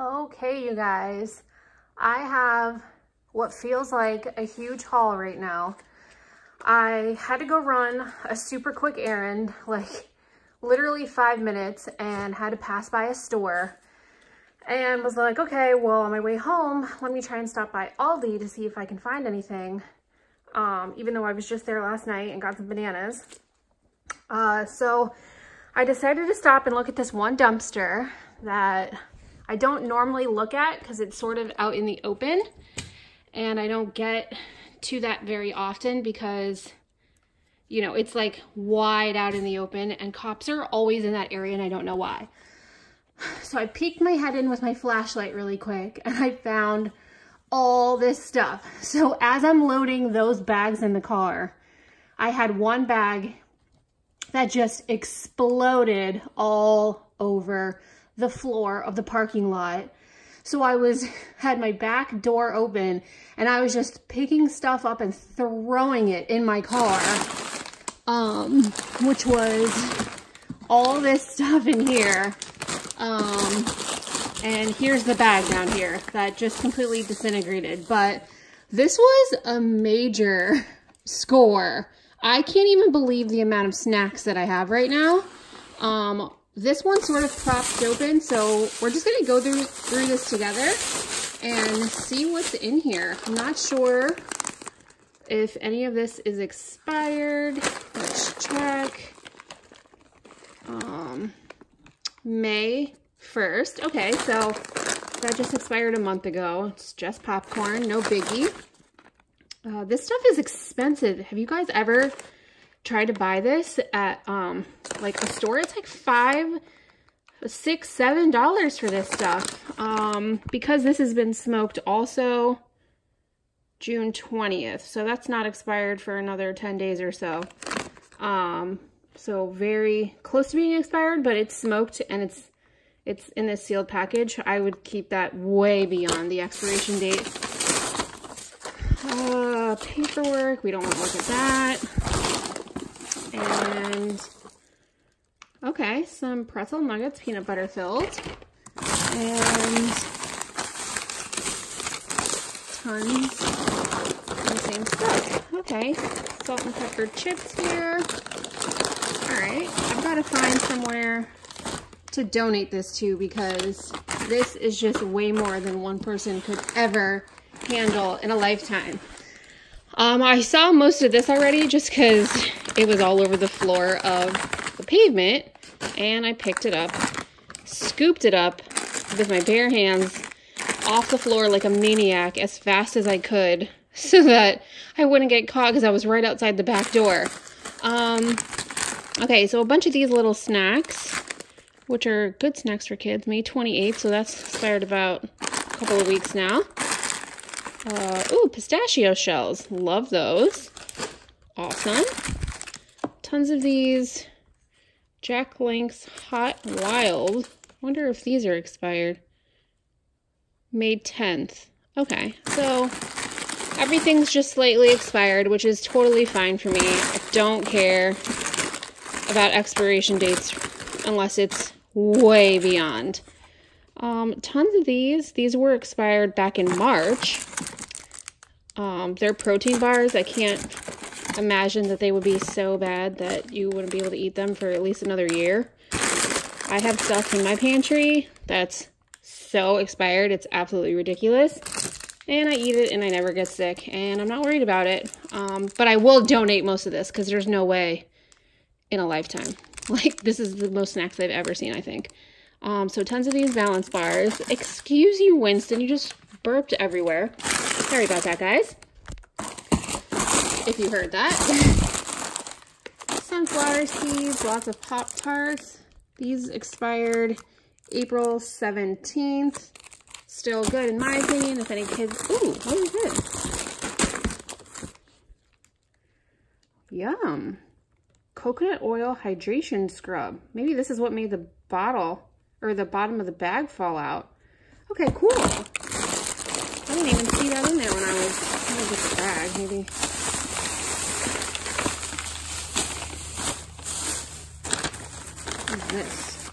Okay, you guys, I have what feels like a huge haul right now. I had to go run a super quick errand, like literally 5 minutes, and had to pass by a store and was like, okay, well, on my way home, let me try and stop by Aldi to see if I can find anything. Even though I was just there last night and got some bananas. So I decided to stop and look at this one dumpster that I don't normally look at because it's sort of out in the open, and I don't get to that very often because, you know, it's like wide out in the open and cops are always in that area and I don't know why. So I peeked my head in with my flashlight really quick and I found all this stuff. So as I'm loading those bags in the car, I had one bag that just exploded all over the floor of the parking lot. So I had my back door open and I was just picking stuff up and throwing it in my car, which was all this stuff in here. And here's the bag down here that just completely disintegrated. But this was a major score. I can't even believe the amount of snacks that I have right now. This one sort of propped open, so we're just gonna go through this together and see what's in here. I'm not sure if any of this is expired. Let's check. May 1st. Okay, so that just expired a month ago. It's just popcorn, no biggie. This stuff is expensive. Have you guys ever tried to buy this at like a store? It's like $5, $6, $7 for this stuff. Because this has been smoked also June 20th. So that's not expired for another 10 days or so. So very close to being expired, but it's smoked and it's in this sealed package. I would keep that way beyond the expiration date. Paperwork, we don't want to look at that. And okay, some pretzel nuggets, peanut butter filled, and tons of the same stuff. Okay, salt and pepper chips here. All right, I've got to find somewhere to donate this to because this is just way more than one person could ever handle in a lifetime. I saw most of this already just because it was all over the floor of the pavement, and I picked it up, scooped it up with my bare hands off the floor like a maniac as fast as I could so that I wouldn't get caught because I was right outside the back door. Okay, so a bunch of these little snacks, which are good snacks for kids, May 28th, so that's expired about a couple of weeks now. Ooh, pistachio shells. Love those. Awesome. Tons of these Jack Link's Hot Wild. Wonder if these are expired. May 10th. Okay, so everything's just slightly expired, which is totally fine for me. I don't care about expiration dates unless it's way beyond. Tons of these were expired back in March. They're protein bars. I can't imagine that they would be so bad that you wouldn't be able to eat them for at least another year. I have stuff in my pantry that's so expired, it's absolutely ridiculous. And I eat it and I never get sick, and I'm not worried about it. But I will donate most of this because there's no way in a lifetime. Like, this is the most snacks I've ever seen, I think. So tons of these balance bars. Excuse you, Winston, you just burped everywhere. Sorry about that, guys. If you heard that. Sunflower seeds, lots of Pop-Tarts. These expired April 17th. Still good in my opinion. If any kids... Ooh, what is this? Yum. Coconut oil hydration scrub. Maybe this is what made the bottle or the bottom of the bag fall out. Okay, cool. I didn't even see that in there when I was trying to get the bag. Maybe. What is this?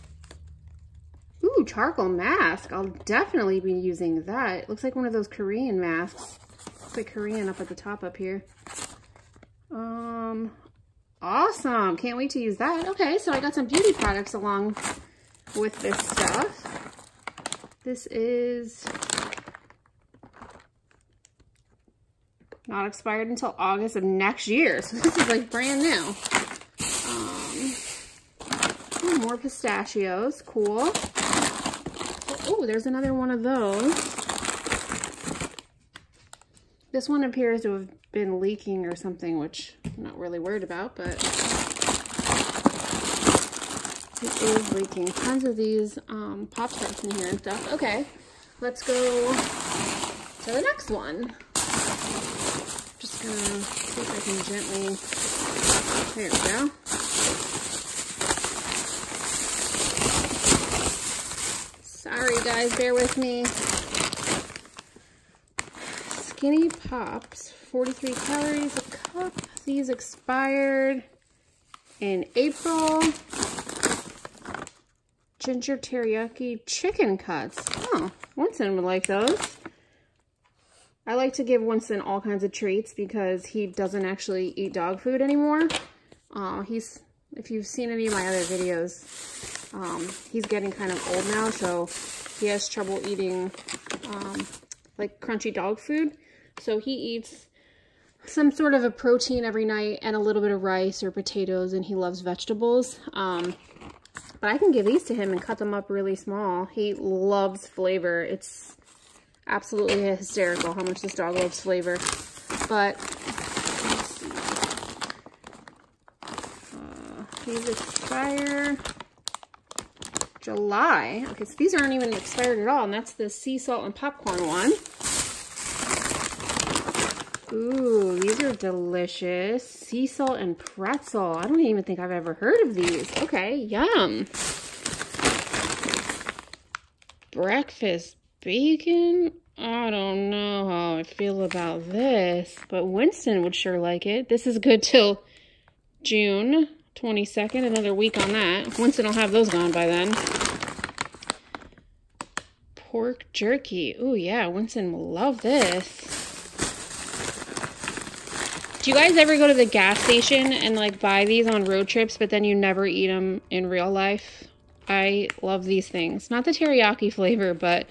Ooh, Ooh, charcoal mask. I'll definitely be using that. It looks like one of those Korean masks. Looks like Korean up at the top up here. Awesome. Can't wait to use that. Okay, so I got some beauty products along with this stuff. This is not expired until August of next year. So this is like brand new. More pistachios. Cool. Oh, there's another one of those. This one appears to have been leaking or something, which I'm not really worried about, but it is leaking. Tons of these Pop-Tarts in here and stuff. Okay, let's go to the next one. Just gonna see if I can gently, there we go. Sorry guys, bear with me. Skinny Pops, 43 calories a cup. These expired in April. Ginger teriyaki chicken cuts. Oh, Winston would like those. I like to give Winston all kinds of treats because he doesn't actually eat dog food anymore. If you've seen any of my other videos, he's getting kind of old now, so he has trouble eating like crunchy dog food. So he eats some sort of a protein every night and a little bit of rice or potatoes, and he loves vegetables. But I can give these to him and cut them up really small. He loves flavor. It's absolutely hysterical how much this dog loves flavor. But let's see. These expire July. Okay, so these aren't even expired at all, and that's the sea salt and popcorn one. Ooh, these are delicious. Sea salt and pretzel. I don't even think I've ever heard of these. Okay, yum. Breakfast bacon. I don't know how I feel about this, but Winston would sure like it. This is good till June 22nd, another week on that. Winston will have those gone by then. Pork jerky. Ooh, yeah, Winston will love this. Do you guys ever go to the gas station and like buy these on road trips, but then you never eat them in real life? I love these things. Not the teriyaki flavor, but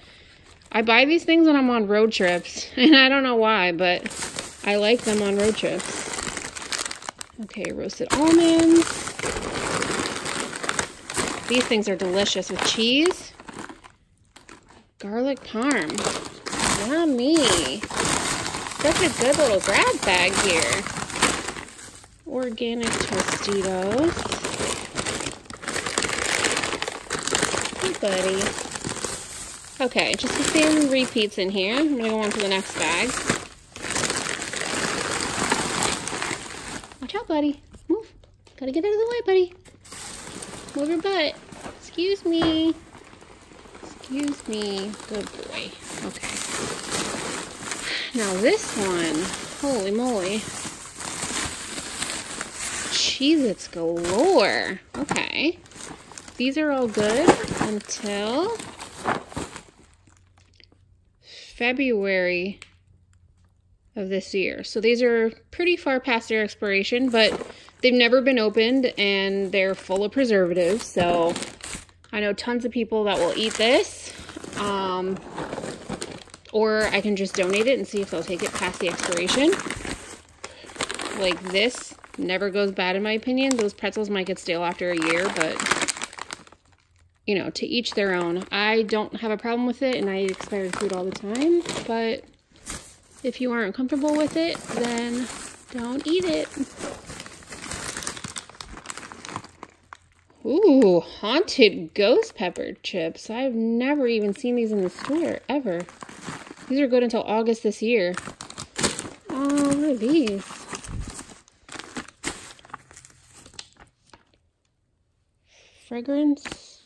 I buy these things when I'm on road trips, and I don't know why, but I like them on road trips. Okay, roasted almonds. These things are delicious with cheese. Garlic parm. Yummy. Such a good little grab bag here. Organic Tostitos. Hey, buddy. Okay, just the same repeats in here. I'm going to go on to the next bag. Watch out, buddy. Move. Gotta get out of the way, buddy. Move your butt. Excuse me. Excuse me. Good boy. Okay. Now this one, holy moly. Cheez-Its galore. Okay. These are all good until February of this year. So these are pretty far past their expiration, but they've never been opened and they're full of preservatives. So I know tons of people that will eat this. Or I can just donate it and see if they'll take it past the expiration. Like this never goes bad in my opinion. Those pretzels might get stale after a year, but you know, to each their own. I don't have a problem with it and I eat expired food all the time, but if you aren't comfortable with it, then don't eat it. Ooh, haunted ghost pepper chips. I've never even seen these in the store, ever. These are good until August this year. Oh, what are these? Fragrance.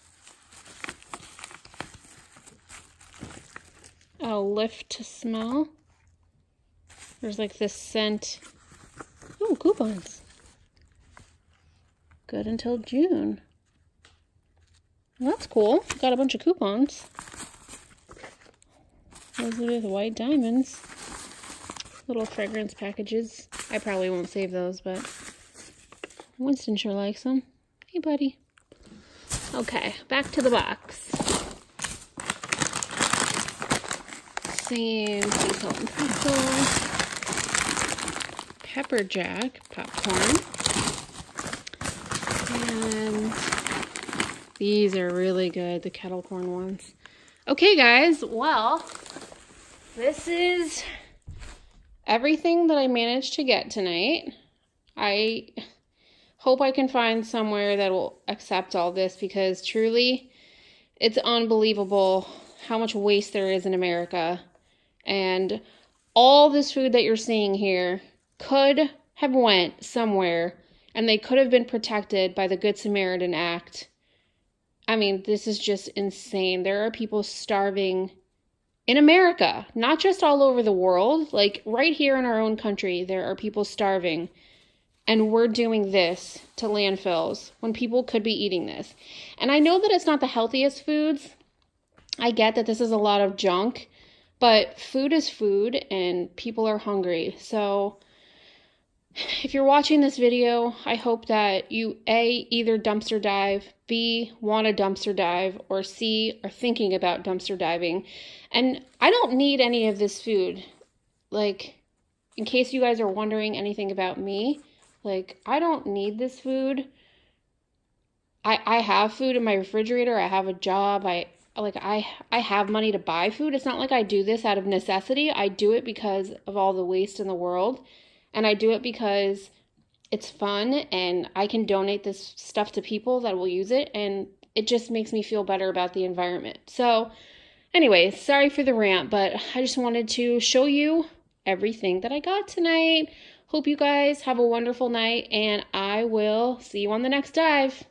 Oh, lift to smell. There's like this scent. Oh, coupons. Good until June. Well, that's cool. Got a bunch of coupons. Those are the white diamonds. Little fragrance packages. I probably won't save those, but Winston sure likes them. Hey, buddy. Okay, back to the box. Same sea salt and pretzel. Pepper Jack popcorn. And these are really good, the kettle corn ones. Okay, guys, well, this is everything that I managed to get tonight. I hope I can find somewhere that will accept all this, because truly, it's unbelievable how much waste there is in America. And all this food that you're seeing here could have went somewhere, and they could have been protected by the Good Samaritan Act. I mean, this is just insane. There are people starving in America, not just all over the world. Like, right here in our own country, there are people starving. And we're doing this to landfills when people could be eating this. And I know that it's not the healthiest foods. I get that this is a lot of junk. But food is food, and people are hungry. So if you're watching this video, I hope that you, A, either dumpster dive, B, want to dumpster dive, or C, are thinking about dumpster diving. And I don't need any of this food. Like, in case you guys are wondering anything about me, like, I don't need this food. I have food in my refrigerator. I have a job. I have money to buy food. It's not like I do this out of necessity. I do it because of all the waste in the world. And I do it because it's fun, and I can donate this stuff to people that will use it, and it just makes me feel better about the environment. So anyway, sorry for the rant, but I just wanted to show you everything that I got tonight. Hope you guys have a wonderful night, and I will see you on the next dive.